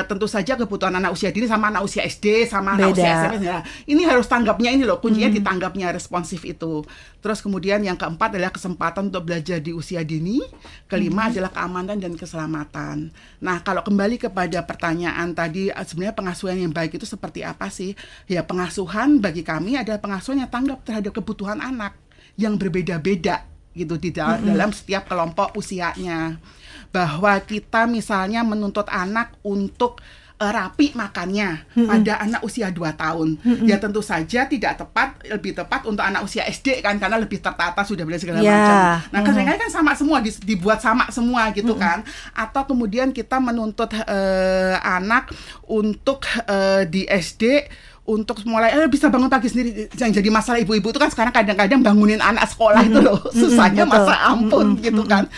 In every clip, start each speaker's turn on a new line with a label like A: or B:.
A: tentu saja kebutuhan anak usia dini sama anak usia SD sama anak usia SMP. Nah, ini harus tanggapnya ini loh, kuncinya ditanggapnya responsif itu. Terus kemudian yang keempat adalah kesempatan untuk belajar di usia dini. Kelima adalah keamanan dan keselamatan. Nah, kalau kembali kepada pertanyaan tadi, sebenarnya pengasuhan yang baik itu seperti apa sih? Ya, pengasuhan bagi kami adalah pengasuhan yang tanggap terhadap kebutuhan anak yang berbeda-beda gitu di dalam setiap kelompok usianya. Bahwa kita misalnya menuntut anak untuk rapi makannya pada anak usia 2 tahun. Ya tentu saja tidak tepat, lebih tepat untuk anak usia SD kan, karena lebih tertata sudah belajar segala macam. Nah, kadang-kadang kan sama semua, dibuat sama semua gitu kan. Atau kemudian kita menuntut anak untuk di SD untuk mulai bisa bangun pagi sendiri. Yang jadi masalah ibu-ibu itu kan sekarang kadang-kadang bangunin anak sekolah itu loh susahnya masa ampun gitu kan.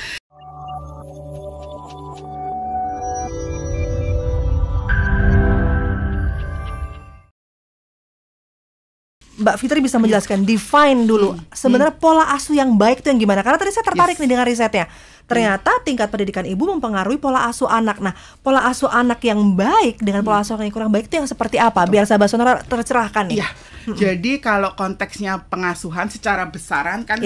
B: Mbak Fitri bisa menjelaskan, define dulu sebenarnya pola asuh yang baik itu yang gimana? Karena tadi saya tertarik nih dengan risetnya. Ternyata tingkat pendidikan ibu mempengaruhi pola asuh anak. Nah, pola asuh anak yang baik dengan pola asuh yang kurang baik itu yang seperti apa? Biar sahabat sonora tercerahkan nih.
A: Iya. Jadi kalau konteksnya pengasuhan secara besaran kan,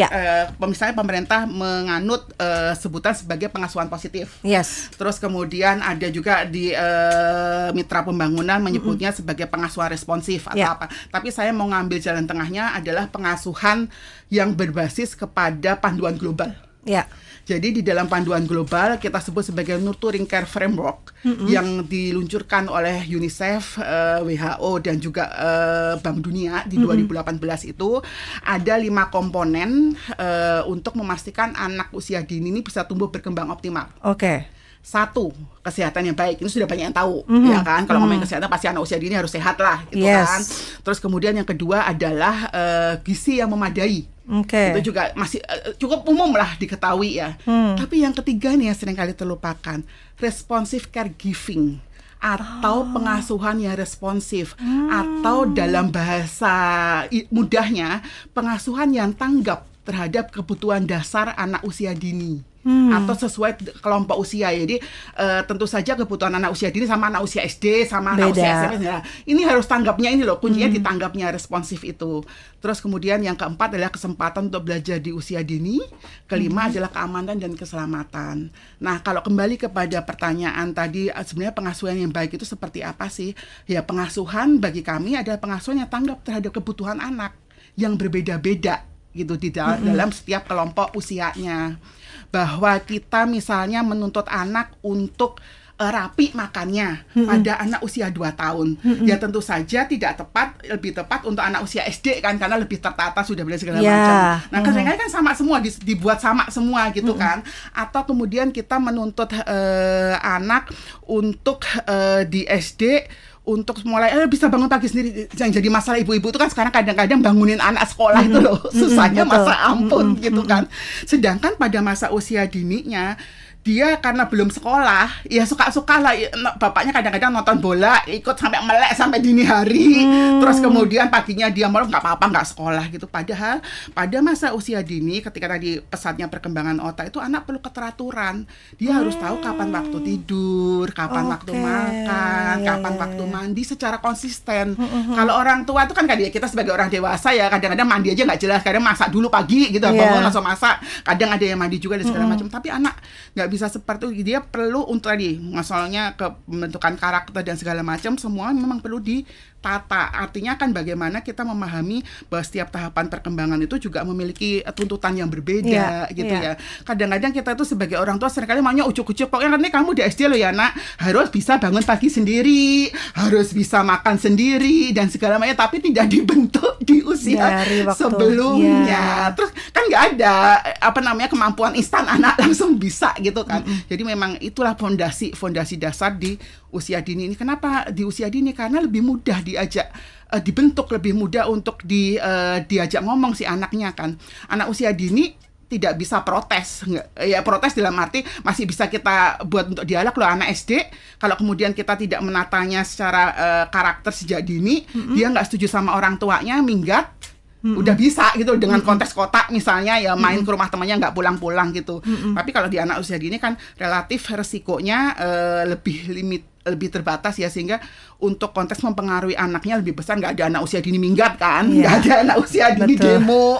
A: misalnya pemerintah menganut sebutan sebagai pengasuhan positif.
B: Yes.
A: Terus kemudian ada juga di mitra pembangunan menyebutnya sebagai pengasuhan responsif atau apa. Tapi saya mau ngambil jalan tengahnya adalah pengasuhan yang berbasis kepada panduan global.
B: Ya.
A: Jadi di dalam panduan global kita sebut sebagai Nurturing Care Framework yang diluncurkan oleh UNICEF, WHO dan juga Bank Dunia di 2018 itu ada 5 komponen untuk memastikan anak usia dini ini bisa tumbuh berkembang optimal.
B: Oke.
A: 1, kesehatan yang baik. Ini sudah banyak yang tahu, ya kan? Kalau ngomongin kesehatan pasti anak usia dini harus sehat lah, gitu kan. Terus kemudian yang kedua adalah gizi yang memadai. Itu juga masih cukup umum lah diketahui ya. Tapi yang ketiga nih yang seringkali terlupakan, responsive caregiving atau pengasuhan yang responsif atau dalam bahasa mudahnya pengasuhan yang tanggap terhadap kebutuhan dasar anak usia dini. Atau sesuai kelompok usia. Jadi tentu saja kebutuhan anak usia dini sama anak usia SD sama anak usia SMP. Nah, ini harus tanggapnya ini loh, kuncinya ditanggapnya responsif itu. Terus kemudian yang keempat adalah kesempatan untuk belajar di usia dini. Kelima adalah keamanan dan keselamatan. Nah, kalau kembali kepada pertanyaan tadi, sebenarnya pengasuhan yang baik itu seperti apa sih? Ya, pengasuhan bagi kami adalah pengasuhan yang tanggap terhadap kebutuhan anak yang berbeda-beda gitu di dalam setiap kelompok usianya. Bahwa kita misalnya menuntut anak untuk rapi makannya pada anak usia 2 tahun. Ya tentu saja tidak tepat, lebih tepat untuk anak usia SD kan, karena lebih tertata sudah belajar segala macam. Nah, kadang-kadang kan sama semua, dibuat sama semua gitu kan. Atau kemudian kita menuntut anak untuk di SD untuk mulai bisa bangun pagi sendiri. Yang jadi masalah ibu-ibu itu kan sekarang kadang-kadang bangunin anak sekolah itu loh susahnya masa ampun gitu kan. Sedangkan pada masa usia dininya dia karena belum sekolah, ya suka-suka lah. Bapaknya kadang-kadang nonton bola, ikut sampai melek sampai dini hari. Terus kemudian paginya dia malah nggak apa-apa, nggak sekolah gitu. Padahal pada masa usia dini, ketika tadi pesatnya perkembangan otak itu anak perlu keteraturan. Dia harus tahu kapan waktu tidur, kapan waktu makan, kapan waktu mandi secara konsisten. Kalau orang tua itu kan kita sebagai orang dewasa ya kadang-kadang mandi aja nggak jelas. Kadang masak dulu pagi gitu, bangun langsung masak. Kadang ada yang mandi juga dan segala macam. Tapi anak nggak bisa seperti itu. Dia perlu untuk tadi masalahnya ke pembentukan karakter dan segala macam, semua memang perlu ditata. Artinya kan bagaimana kita memahami bahwa setiap tahapan perkembangan itu juga memiliki tuntutan yang berbeda gitu ya. Kadang-kadang kita itu sebagai orang tua seringkali maunya ujuk-ujuk, pokoknya nanti kamu di SD loh ya nak, harus bisa bangun pagi sendiri, harus bisa makan sendiri dan segala macam, tapi tidak dibentuk di usia sebelumnya. Terus kan nggak ada kemampuan instan anak langsung bisa gitu kan. Jadi memang itulah fondasi dasar di usia dini ini. Kenapa di usia dini? Karena lebih mudah dibentuk, lebih mudah untuk diajak ngomong si anaknya kan. Anak usia dini tidak bisa protes, protes dalam arti masih bisa kita buat untuk dialog loh. Anak SD kalau kemudian kita tidak menatanya secara karakter sejak dini, dia nggak setuju sama orang tuanya, minggat. Udah bisa gitu dengan konteks kotak misalnya ya, main ke rumah temannya nggak pulang-pulang gitu. Tapi kalau di anak usia dini kan relatif resikonya lebih lebih terbatas ya, sehingga untuk konteks mempengaruhi anaknya lebih besar. Nggak ada anak usia dini minggat kan, nggak ada anak usia dini demo.